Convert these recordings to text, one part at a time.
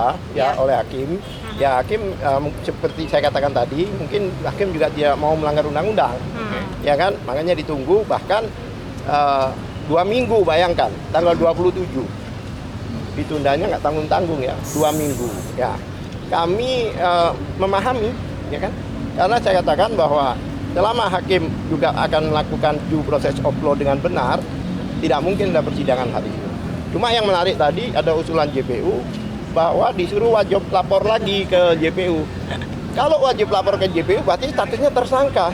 dibaca ya oleh hakim. Ya hakim seperti saya katakan tadi, mungkin hakim juga dia mau melanggar undang-undang, ya kan? Makanya ditunggu bahkan 2 minggu, bayangkan tanggal 27 ditundanya nggak tanggung-tanggung ya, 2 minggu ya. Kami memahami ya kan, karena saya katakan bahwa selama hakim juga akan melakukan due process of law dengan benar, tidak mungkin ada persidangan hari ini. Cuma yang menarik tadi ada usulan JPU bahwa disuruh wajib lapor lagi ke JPU. Kalau wajib lapor ke JPU berarti statusnya tersangka,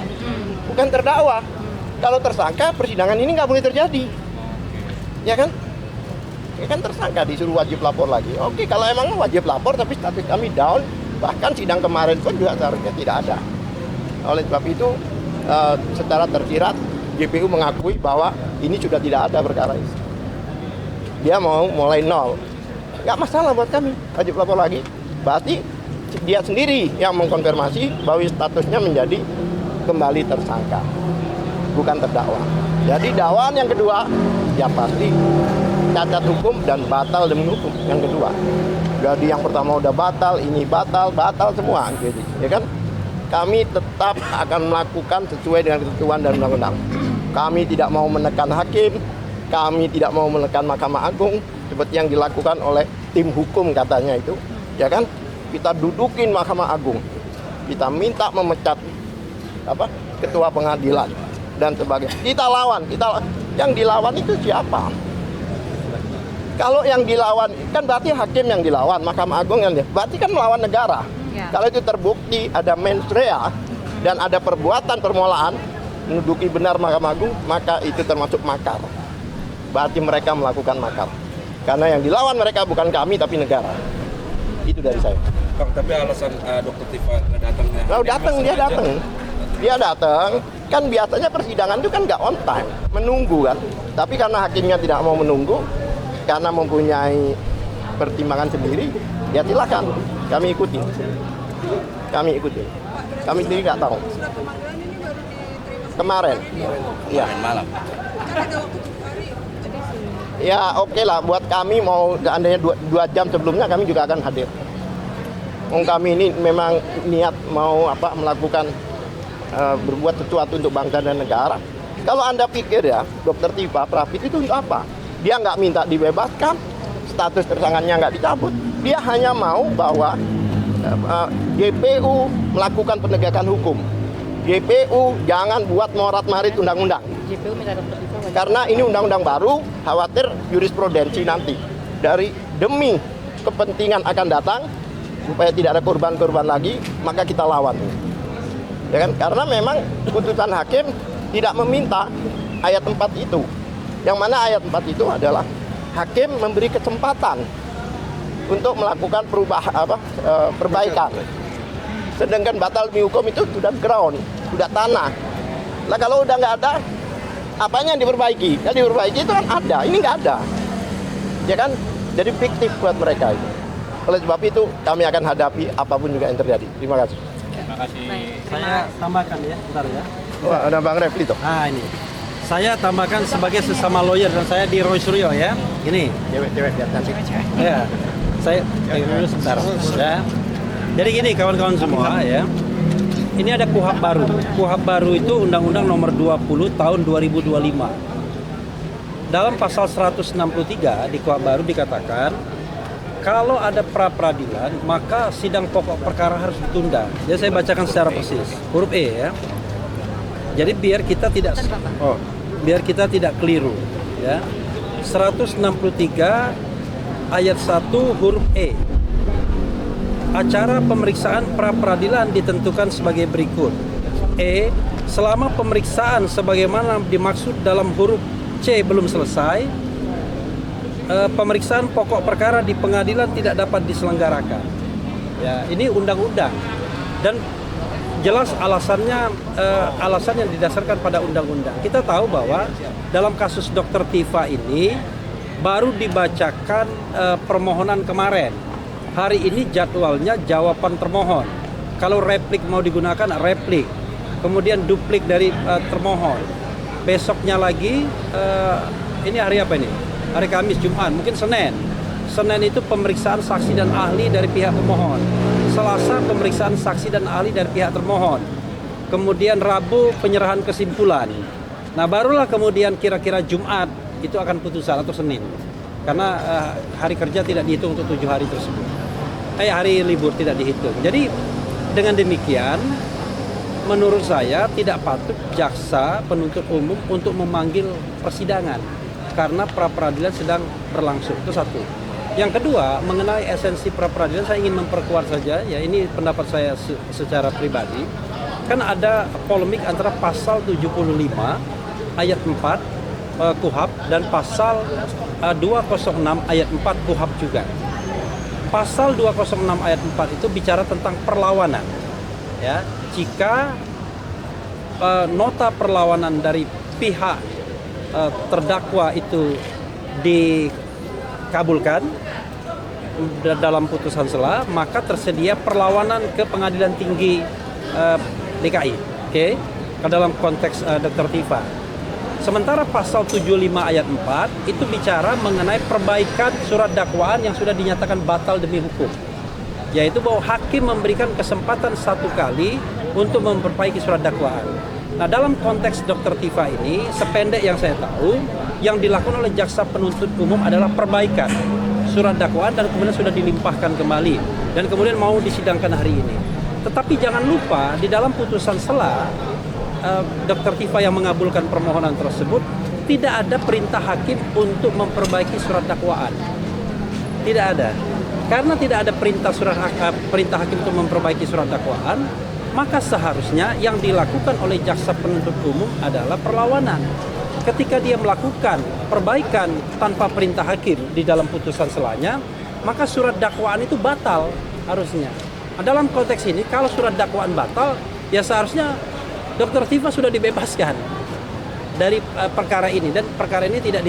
bukan terdakwa. Kalau tersangka persidangan ini nggak boleh terjadi, ya kan? Ya kan tersangka disuruh wajib lapor lagi. Oke, kalau emang wajib lapor tapi status kami down, bahkan sidang kemarin pun juga seharusnya tidak ada. Oleh sebab itu secara tersirat JPU mengakui bahwa ini sudah tidak ada perkara ini. Dia mau mulai nol. Nggak masalah buat kami, wajib lapor lagi. Berarti dia sendiri yang mengkonfirmasi bahwa statusnya menjadi kembali tersangka, bukan terdakwa. Jadi dakwaan yang kedua, ya pasti cacat hukum dan batal demi hukum yang kedua. Jadi yang pertama udah batal, ini batal semua gitu, ya kan? Kami tetap akan melakukan sesuai dengan ketentuan dan undang-undang. Kami tidak mau menekan hakim, kami tidak mau menekan Mahkamah Agung seperti yang dilakukan oleh tim hukum katanya itu, ya kan? Kita dudukin Mahkamah Agung, kita minta memecat ketua pengadilan dan sebagainya. Kita lawan, yang dilawan itu siapa? Kalau yang dilawan kan berarti hakim yang dilawan, Mahkamah Agung yang berarti kan melawan negara. Ya. Kalau itu terbukti ada mens rea dan ada perbuatan permulaan menduduki benar Mahkamah Agung, maka itu termasuk makar. Berarti mereka melakukan makar. Karena yang dilawan mereka bukan kami tapi negara. Itu dari saya. Bang, tapi alasan Dr. Tifa datangnya? Nah, dia datang. Kan biasanya persidangan itu kan nggak on time, menunggu kan. Tapi karena hakimnya tidak mau menunggu, karena mempunyai pertimbangan sendiri, ya silakan kami ikuti. Kami sendiri nggak tahu. Kemarin, ya. Malam. Ya oke lah, buat kami mau seandainya 2 jam sebelumnya kami juga akan hadir. Kami ini memang niat mau melakukan berbuat sesuatu untuk bangsa dan negara. Kalau Anda pikir ya, Dr. Tifa Pravid itu untuk apa? Dia nggak minta dibebaskan, status tersangkanya nggak dicabut. Dia hanya mau bahwa JPU melakukan penegakan hukum. JPU jangan buat morat-marit undang-undang. JPU minta Dr. Tifa karena ini undang-undang baru, khawatir jurisprudensi nanti. Demi kepentingan akan datang, supaya tidak ada korban-korban lagi, maka kita lawan. Ya kan? Karena memang putusan hakim tidak meminta ayat 4 itu. Yang mana ayat 4 itu adalah hakim memberi kesempatan untuk melakukan perbaikan. Sedangkan batal demi hukum itu sudah ground, sudah tanah. Nah kalau udah nggak ada, apanya yang diperbaiki? Yang diperbaiki itu kan ada, ini nggak ada. Ya kan? Jadi fiktif buat mereka itu. Oleh sebab itu kami akan hadapi apapun juga yang terjadi. Terima kasih. Terima kasih. Saya tambahkan ya, bentar ya. Oh, ada Bang Refli tuh. Nah ini, saya tambahkan sebagai sesama lawyer dan saya di Roy Suryo ya. Ini. Cewek biar cantik. Ya, saya dulu sebentar. Ya. Jadi gini kawan-kawan semua ya. Ini ada KUHP baru. KUHP baru itu Undang-Undang Nomor 20 Tahun 2025. Dalam pasal 163 di KUHP baru dikatakan kalau ada pra-peradilan maka sidang pokok perkara harus ditunda. Jadi saya bacakan secara persis. Huruf E ya. Jadi biar kita tidak keliru ya. 163 ayat 1 huruf E. Acara pemeriksaan pra-peradilan ditentukan sebagai berikut. E. Selama pemeriksaan sebagaimana dimaksud dalam huruf C belum selesai, pemeriksaan pokok perkara di pengadilan tidak dapat diselenggarakan. Ya, ini undang-undang dan jelas alasannya alasan yang didasarkan pada undang-undang. Kita tahu bahwa dalam kasus Dr. Tifa ini baru dibacakan permohonan kemarin. Hari ini jadwalnya jawaban termohon. Kalau replik mau digunakan replik, kemudian duplik dari termohon. Besoknya lagi ini hari apa ini? Hari Kamis, Jumat, mungkin Senin. Senin itu pemeriksaan saksi dan ahli dari pihak pemohon. Selasa pemeriksaan saksi dan ahli dari pihak termohon. Kemudian Rabu penyerahan kesimpulan. Nah barulah kemudian kira-kira Jumat itu akan putusan atau Senin. Karena hari kerja tidak dihitung untuk 7 hari tersebut. Hari libur tidak dihitung. Jadi dengan demikian menurut saya tidak patut jaksa penuntut umum untuk memanggil persidangan karena pra-peradilan sedang berlangsung. Itu satu. Yang kedua, mengenai esensi pra-peradilan saya ingin memperkuat saja, ya ini pendapat saya secara pribadi. Kan ada polemik antara pasal 75 ayat 4 KUHP dan pasal 206 ayat 4 KUHP juga. Pasal 206 ayat 4 itu bicara tentang perlawanan. Ya, jika nota perlawanan dari pihak terdakwa itu dikabulkan dalam putusan sela, maka tersedia perlawanan ke Pengadilan Tinggi DKI, oke, ke dalam konteks Dr. Tifa. Sementara pasal 75 ayat 4 itu bicara mengenai perbaikan surat dakwaan yang sudah dinyatakan batal demi hukum. Yaitu bahwa hakim memberikan kesempatan 1 kali untuk memperbaiki surat dakwaan. Nah dalam konteks Dr. Tifa ini, sependek yang saya tahu, yang dilakukan oleh jaksa penuntut umum adalah perbaikan surat dakwaan dan kemudian sudah dilimpahkan kembali. Dan kemudian mau disidangkan hari ini. Tetapi jangan lupa di dalam putusan sela, Dr. Tifa yang mengabulkan permohonan tersebut tidak ada perintah hakim untuk memperbaiki surat dakwaan. Tidak ada. Karena tidak ada perintah hakim untuk memperbaiki surat dakwaan, maka seharusnya yang dilakukan oleh jaksa penuntut umum adalah perlawanan. Ketika dia melakukan perbaikan tanpa perintah hakim di dalam putusan selanya, maka surat dakwaan itu batal harusnya. Nah, dalam konteks ini kalau surat dakwaan batal, ya seharusnya Dr. Tifa sudah dibebaskan dari perkara ini dan perkara ini tidak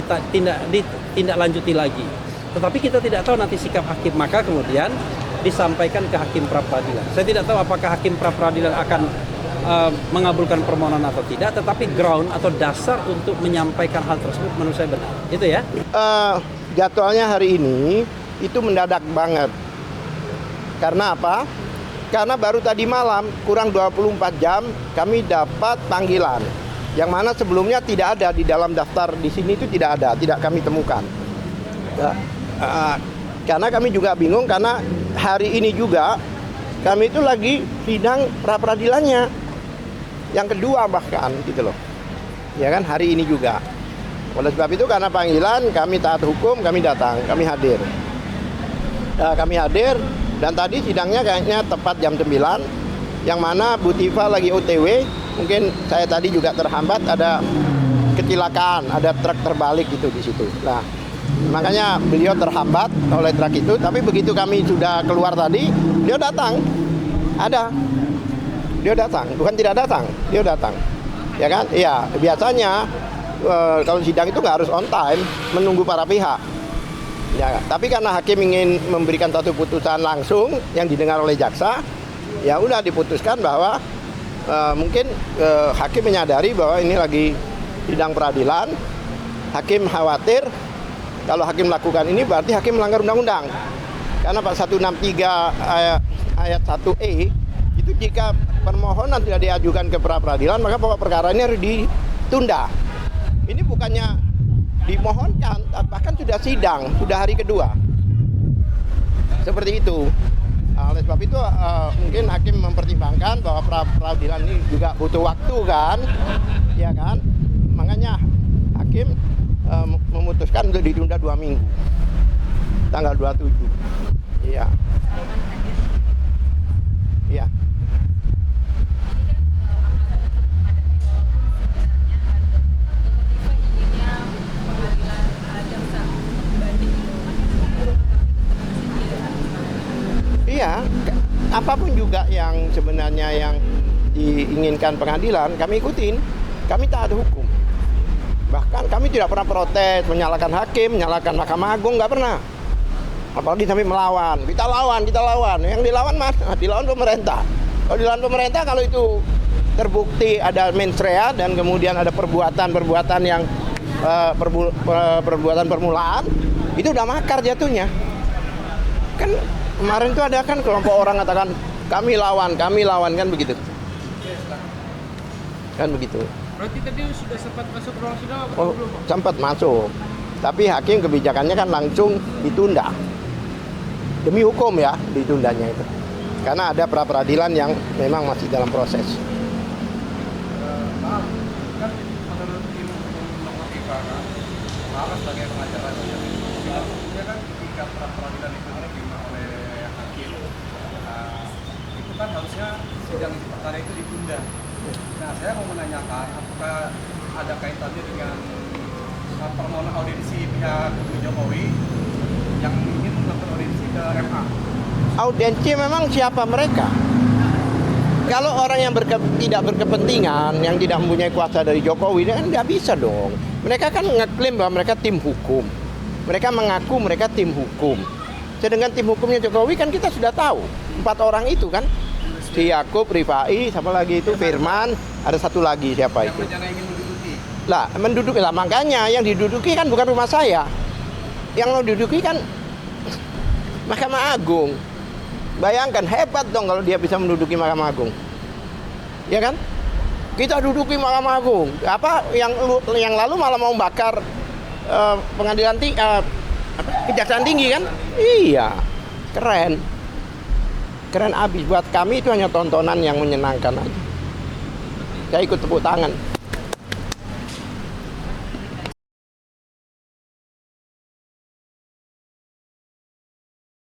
ditindaklanjuti lagi. Tetapi kita tidak tahu nanti sikap hakim, maka kemudian disampaikan ke hakim pra-peradilan. Saya tidak tahu apakah hakim pra-peradilan akan mengabulkan permohonan atau tidak, tetapi ground atau dasar untuk menyampaikan hal tersebut menurut saya benar. Itu ya. Jadwalnya hari ini itu mendadak banget. Karena apa? Karena baru tadi malam, kurang 24 jam, kami dapat panggilan. Yang mana sebelumnya tidak ada di dalam daftar di sini itu tidak ada, tidak kami temukan. Karena kami juga bingung karena hari ini juga kami itu lagi sidang pra-peradilannya. Yang kedua bahkan gitu loh. Ya kan hari ini juga. Oleh sebab itu karena panggilan kami taat hukum, kami datang, kami hadir. Kami hadir. Dan tadi sidangnya kayaknya tepat jam 9, yang mana Bu Tifa lagi OTW, mungkin saya tadi juga terhambat, ada kecelakaan, ada truk terbalik gitu di situ. Nah, makanya beliau terhambat oleh truk itu, tapi begitu kami sudah keluar tadi, beliau datang. Ada. Dia datang, bukan tidak datang, dia datang. Ya kan? Iya, biasanya kalau sidang itu nggak harus on time, menunggu para pihak. Ya, tapi karena hakim ingin memberikan satu putusan langsung yang didengar oleh jaksa, ya udah diputuskan bahwa mungkin hakim menyadari bahwa ini lagi sidang peradilan. Hakim khawatir kalau hakim melakukan ini berarti hakim melanggar undang-undang. Karena Pak 163 ayat 1E itu jika permohonan tidak diajukan ke pra-peradilan maka pokok perkara ini harus ditunda. Ini bukannya dimohonkan, bahkan sudah sidang, sudah hari kedua. Seperti itu. Oleh sebab itu mungkin hakim mempertimbangkan bahwa pra-peradilan ini juga butuh waktu kan, ya kan? Makanya hakim memutuskan untuk ditunda 2 minggu, tanggal 27. Iya. Iya. Iya, apapun juga yang sebenarnya yang diinginkan pengadilan, kami ikutin. Kami taat hukum. Bahkan kami tidak pernah protes, menyalahkan hakim, menyalahkan Mahkamah Agung, nggak pernah. Apalagi sampai melawan. Kita lawan. Yang dilawan mana? Dilawan pemerintah. Kalau dilawan pemerintah, kalau itu terbukti ada mens rea dan kemudian ada perbuatan yang perbuatan permulaan, itu udah makar jatuhnya. Kan kemarin tuh ada kan kelompok orang katakan kami lawan kan begitu. Kan begitu. Berarti tadi sudah sempat masuk ruang sidang atau Oh, belum, Pak? sempat masuk. Tapi hakim kebijakannya kan langsung ditunda. Demi hukum ya ditundanya itu. Karena ada pra-peradilan yang memang masih dalam proses. Maaf, kan menurut tim Dr. Tifa kan, maaf sebagai pengacara dia kan ketika pra-peradilan itu diterima oleh hakim, itu kan harusnya sidang perkara itu ditunda. Nah, saya mau menanyakan apakah ada kaitannya dengan permohonan audiensi pihak Kubu Jokowi yang ingin melakukan audiensi ke MA. Audiensi memang siapa mereka? Kalau orang yang tidak berkepentingan, yang tidak mempunyai kuasa dari Jokowi, kan nggak bisa dong. Mereka kan ngeklaim bahwa mereka tim hukum. Mereka mengaku mereka tim hukum. Sedangkan tim hukumnya Jokowi kan kita sudah tahu. 4 orang itu kan. Si Yakub, Rifai, sama lagi itu Firman, ada satu lagi siapa itu? Yang ingin menduduki. Lah, menduduki lah, makanya yang diduduki kan bukan rumah saya. Yang mau diduduki kan Mahkamah Agung. Bayangkan hebat dong kalau dia bisa menduduki Mahkamah Agung. Ya kan? Kita duduki Mahkamah Agung. Apa yang lalu malah mau bakar pengadilan Kejaksaan Tinggi kan? Iya. Keren. Keren abis. Buat kami itu hanya tontonan yang menyenangkan aja. Saya ikut tepuk tangan.